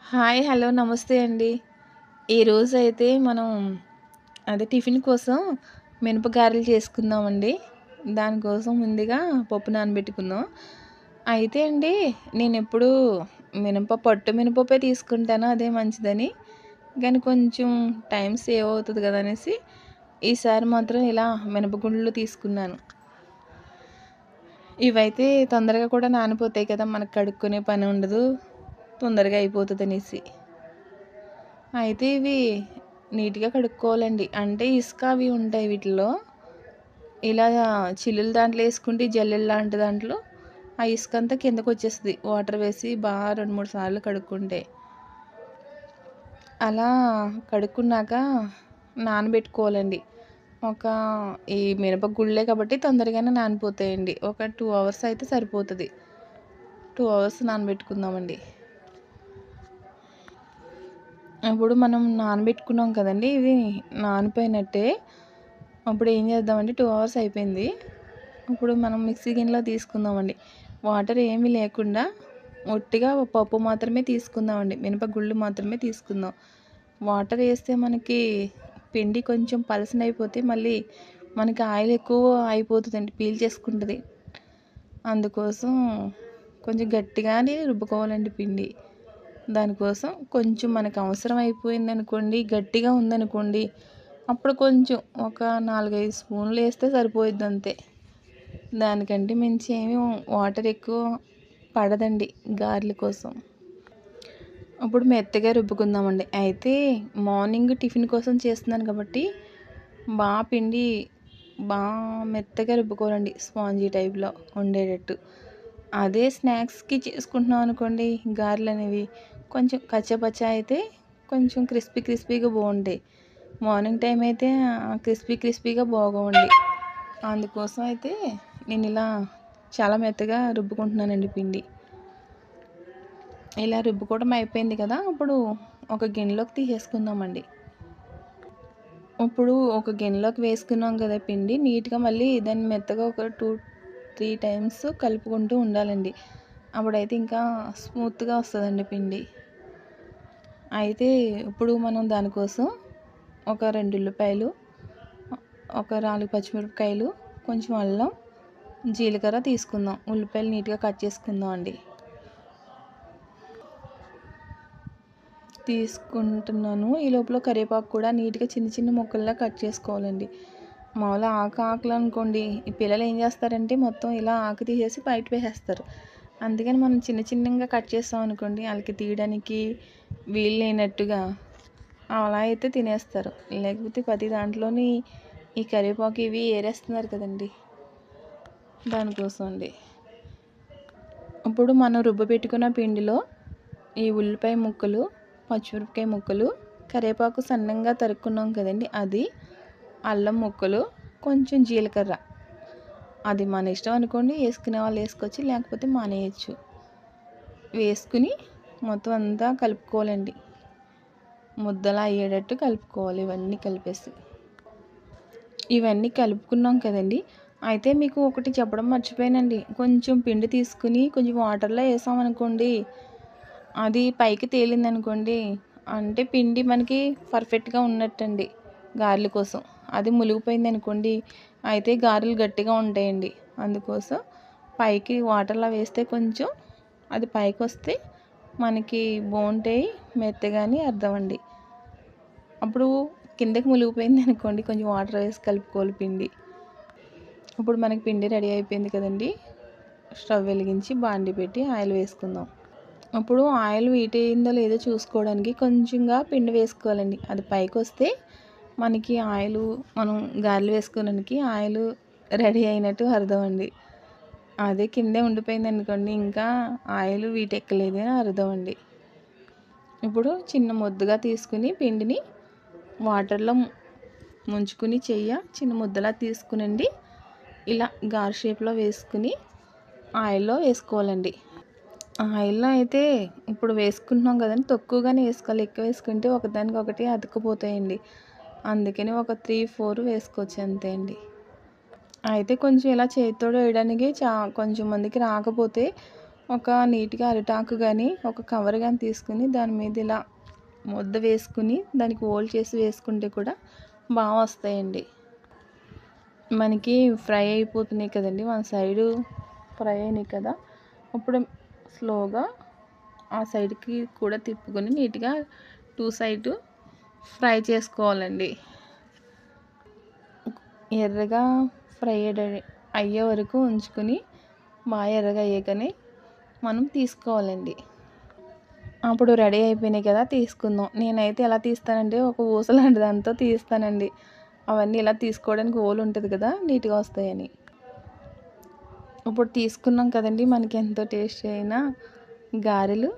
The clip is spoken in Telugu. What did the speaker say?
హాయ్. హలో. నమస్తే అండి. ఈరోజైతే మనం టిఫిన్ కోసం మినపగారెలు చేసుకుందామండి. దానికోసం ముందుగా పప్పు నానబెట్టుకుందాం. అయితే అండి నేనెప్పుడూ పట్టు మినపప్పే తీసుకుంటాను అదే మంచిదని. కానీ కొంచెం టైం సేవ్ అవుతది కదా అనేసి ఈసారి మాత్రం ఇలా మినపగుండ్లు తీసుకున్నాను. ఇవైతే తొందరగా కూడా నానిపోతాయి కదా! మనకు కడుక్కునే పని ఉండదు. తొందరగా అయిపోతదనేసి. అయితే ఇవి నీట్‌గా కడుక్కోవాలండి. అంటే ఇసుక అవి ఉంటాయి వీటిలో. ఇలా చిల్లులు దాంట్లో ఏసుకుంటే జల్లెడ లాంటి దాంట్లో ఆ ఇసుకంతా కిందకొచ్చేస్తది. వాటర్ వేసి బాగా 2, 3 సార్లు కడుక్కుంటే. అలా కడుక్కున్నాక నానబెట్టుకోవాలండి. ఒక ఈ మినప గుళ్ళే కాబట్టి తొందరగానే నానిపోతాయండి. ఒక 2 అవర్స్ అయితే సరిపోతది. 2 అవర్స్ నానబెట్టుకుందామండి. ఇప్పుడు మనం నానబెట్టుకున్నాం కదండీ! ఇవి నానిపోయినట్టే. అప్పుడు ఏం చేద్దామంటే 2 అవర్స్ అయిపోయింది. ఇప్పుడు మనం మిక్సీ గిన్నెలో తీసుకుందామండి. వాటర్ ఏమీ లేకుండా ఒట్టిగా పప్పు మాత్రమే తీసుకుందామండి. మినపగుళ్ళు మాత్రమే తీసుకుందాం. వాటర్ ఏస్తే మనకి పిండి కొంచెం పలసనైపోతే మళ్ళీ మనకి ఆయిల్ ఎక్కువ అయిపోతదండి. పీల్చేసుకుంటది. అందుకోసం కొంచెం గట్టిగానే రుబ్బుకోవాలండి పిండి. దానికోసం కొంచెం మనకు అవసరం అయిపోయిందనుకోండి, గట్టిగా ఉందనుకోండి, అప్పుడు కొంచెం ఒక 4, 5 స్పూన్లు వేస్తే సరిపోయిద్ది అంతే. దానికంటే మించి ఏమి వాటర్ ఎక్కువ పడదండి గారెల కోసం. ఇప్పుడు మెత్తగా రుబ్బుకుందామండి. అయితే మార్నింగ్ టిఫిన్ కోసం చేస్తున్నాను కాబట్టి పిండి మెత్తగా రుబ్బుకోవాలండి. స్పాంజీ టైప్‌లో ఉండేటట్టు. అదే స్నాక్స్‌కి చేసుకుంటున్నాం అనుకోండి గారెలనేవి కొంచెం కచ్చాపచ్చా అయితే కొంచెం క్రిస్పీగా బాగుంటాయి. మార్నింగ్ టైం అయితే క్రిస్పీగా బాగోవండి. అందుకోసం అయితే నేను ఇలా చాలా మెత్తగా రుబ్బుకుంటున్నానండి పిండి. ఇలా రుబ్బుకోవడం అయిపోయింది కదా! ఇప్పుడు ఒక గిన్నెలోకి తీసేసుకుందామండి. ఇప్పుడు ఒక గిన్నెలోకి వేసుకున్నాం కదా పిండి, నీట్‌గా మళ్ళీ దాన్ని మెత్తగా ఒక 2, 3 టైమ్స్ కలుపుకుంటూ ఉండాలండి. అప్పుడైతే ఇంకా స్మూత్‌గా వస్తదండి పిండి. అయితే ఇప్పుడు మనం దానికోసం ఒక 2 ఉల్లిపాయలు, ఒక 4 పచ్చిమిరపకాయలు, కొంచెం అల్లం, జీలకర్ర తీసుకుందాం. ఉల్లిపాయలు నీట్‌గా కట్ చేసుకుందాం అండి. తీసుకుంటున్నాను. ఈ లోపల కరివేపాకు కూడా నీట్‌గా చిన్న ముక్కల్లా కట్ చేసుకోవాలండి. మామూలుగా ఆకులనుకోండి, ఈ పిల్లలు ఏం చేస్తారంటే మొత్తం ఇలా ఆకు తీసేసి బయట వేసేస్తారు. అందుకని మనం చిన్నగా కట్ చేసామనుకోండి, ఆళ్ళకి తీయడానికి వీలు లేనట్టుగా అలా అయితే తినేస్తారు. లేకపోతే ప్రతి దాంట్లోని ఈ కరివేపాకు ఇవి ఏరేస్తున్నారు కదండీ! దానికోసం అండి. ఇప్పుడు మనం రుబ్బపెట్టుకున్న పిండిలో ఈ ఉల్లిపాయ ముక్కలు, పచ్చిమిరపకాయ ముక్కలు, కరివేపాకు సన్నంగా తరుక్కున్నాం కదండీ! అది, అల్లం ముక్కలు, కొంచెం జీలకర్ర, అది మన ఇష్టం అనుకోండి. వేసుకునే వాళ్ళు వేసుకోవచ్చు, లేకపోతే మానేయచ్చు. వేసుకుని మొత్తం అంతా కలుపుకోవాలండి. ముద్దలా అయ్యేటట్టు కలుపుకోవాలి. ఇవన్నీ కలుపుకున్నాం కదండీ! అయితే మీకు ఒకటి చెప్పడం మర్చిపోయానండి. కొంచెం పిండి తీసుకుని కొంచెం వాటర్‌లో వేసామనుకోండి, అది పైకి తేలిందనుకోండి, అంటే పిండి మనకి పర్ఫెక్ట్‌గా ఉన్నట్టండి గారెల కోసం. అది మునిగిపోయిందనుకోండి, అయితే గారెలు గట్టిగా ఉంటాయండి. అందుకోసం పైకి వాటర్‌లో వేస్తే కొంచెం అది పైకొస్తే మనకి బాగుంటాయి, మెత్తగా అని అర్థం అండి. అప్పుడు కిందకి మునిగిపోయిందనుకోండి, కొంచెం వాటర్ వేసి కలుపుకోవాలి పిండి. ఇప్పుడు మనకి పిండి రెడీ అయిపోయింది కదండీ! స్టవ్ వెలిగించి బాండీ పెట్టి ఆయిల్ వేసుకుందాం. అప్పుడు ఆయిల్ హీట్ అయిందో లేదో చూసుకోవడానికి కొంచెంగా పిండి వేసుకోవాలండి. అది పైకొస్తే మనకి మనం గారెలు వేసుకోవడానికి ఆయిల్ రెడీ అయినట్టు అర్థం అండి. అదే కిందే ఉండిపోయిందనుకోండి, ఇంకా ఆయిల్ వీటెక్కలేదు అని అర్థం అండి. ఇప్పుడు చిన్న ముద్దగా తీసుకుని పిండిని వాటర్లో ముంచుకుని చిన్న ముద్దలా తీసుకునండి ఇలా గారె షేప్లో వేసుకుని ఆయిల్లో వేసుకోవాలండి. ఆయిల్లో అయితే ఇప్పుడు వేసుకుంటున్నాం కదండి, తక్కువగానే వేసుకోవాలి. ఎక్కువ వేసుకుంటే ఒకదానికొకటి అతుక్కుపోతాయండి. అందుకని ఒక 3, 4 వేసుకోవచ్చు అంతే అండి. అయితే కొంచెం ఇలా చేతితోటి వేయడానికి కొంచెం మందికి రాకపోతే ఒక నీట్గా అరిటాకు కానీ ఒక కవర్ కానీ తీసుకుని దాని మీద ఇలా ముద్ద వేసుకుని దానికి హోల్ చేసి వేసుకుంటే కూడా బాగా వస్తాయండి. మనకి ఫ్రై అయిపోతున్నాయి కదండి, మన సైడు ఫ్రై అయినాయి కదా, అప్పుడు స్లోగా ఆ సైడ్కి కూడా తిప్పుకొని నీట్గా 2 సైడ్ ఫ్రై చేసుకోవాలండి. ఎర్రగా ఫ్రై అయ్యే వరకు ఉంచుకొని బాగా ఎర్రగా అయ్యాకనే మనం తీసుకోవాలండి. అప్పుడు రెడీ అయిపోయినాయి కదా, తీసుకుందాం. నేనైతే ఎలా తీస్తానంటే ఒక ఊస లాంటి దాంతో తీస్తానండి. అవన్నీ ఇలా తీసుకోవడానికి హోల్ ఉంటుంది కదా, నీట్గా వస్తాయని. ఇప్పుడు తీసుకున్నాం కదండి, మనకి ఎంతో టేస్టీ అయిన గారెలు